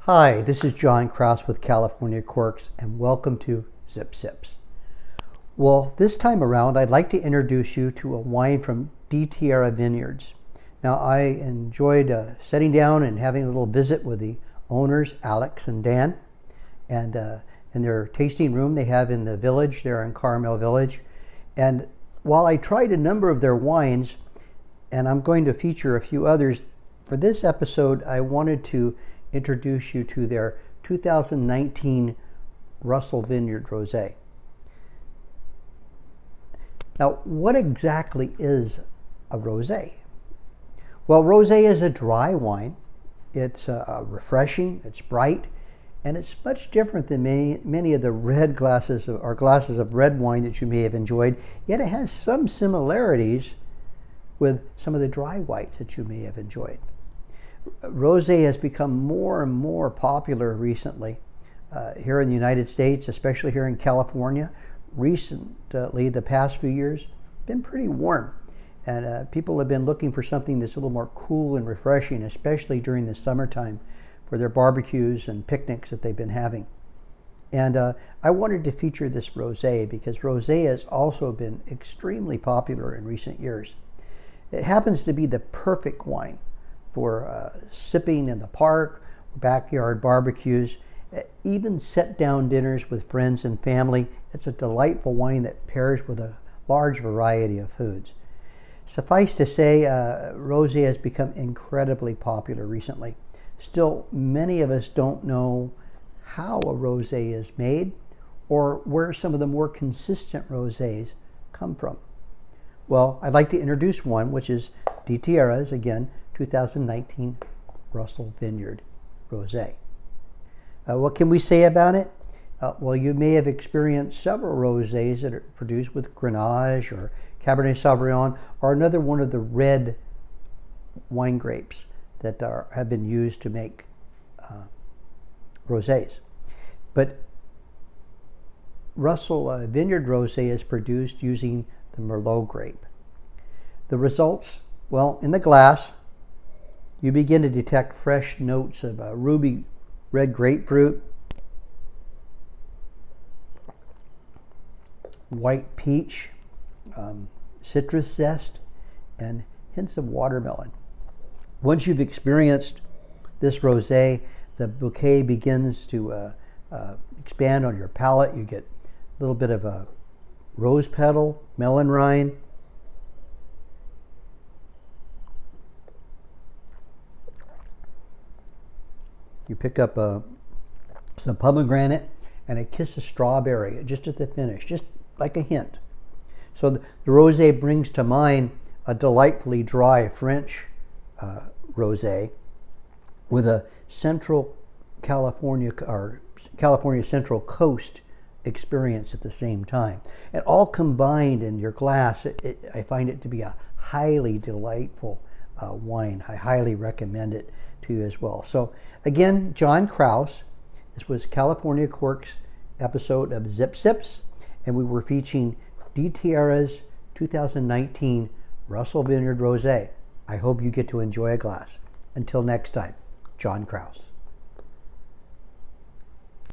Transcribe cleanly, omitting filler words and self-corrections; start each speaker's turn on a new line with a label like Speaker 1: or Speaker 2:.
Speaker 1: Hi, this is John Krause with California Corks, and welcome to Zip Sips. Well, this time around, I'd like to introduce you to a wine from Tierra Vineyards. Now, I enjoyed sitting down and having a little visit with the owners, Alex and Dan, and in their tasting room they have in the village there in Carmel Village. And while I tried a number of their wines, and I'm going to feature a few others, for this episode I wanted to introduce you to their 2019 Russel Vineyard Rosé. Now, what exactly is a rosé? Well, rosé is a dry wine. It's refreshing, it's bright, and it's much different than many of the red glasses of red wine that you may have enjoyed, yet it has some similarities with some of the dry whites that you may have enjoyed. Rosé has become more and more popular recently here in the United States, especially here in California. Recently, the past few years, been pretty warm, and people have been looking for something that's a little more cool and refreshing, especially during the summertime for their barbecues and picnics that they've been having. And I wanted to feature this rosé because rosé has also been extremely popular in recent years. It happens to be the perfect wine for sipping in the park, backyard barbecues, even sit-down dinners with friends and family. It's a delightful wine that pairs with a large variety of foods. Suffice to say, rosé has become incredibly popular recently. Still, many of us don't know how a rosé is made or where some of the more consistent rosés come from. Well, I'd like to introduce one, which is Tierra's, again, 2019 Russel Vineyard Rosé. What can we say about it? Well, you may have experienced several rosés that are produced with Grenache or Cabernet Sauvignon or another one of the red wine grapes that have been used to make rosés. But Russel Vineyard Rosé is produced using the Merlot grape. The results, well, in the glass, you begin to detect fresh notes of ruby red grapefruit, white peach, citrus zest, and hints of watermelon. Once you've experienced this rosé, the bouquet begins to expand on your palate. You get a little bit of a rose petal, melon rind, you pick up some pomegranate and a kiss of strawberry just at the finish, just like a hint. So the rosé brings to mind a delightfully dry French rosé with a Central California or California Central Coast experience at the same time. And all combined in your glass, I find it to be a highly delightful wine. I highly recommend it to you as well. So again, John Krause. This was California Corks episode of Zip Sips, and we were featuring Tierra's 2019 Russel Vineyard Rosé. I hope you get to enjoy a glass. Until next time, John Krause.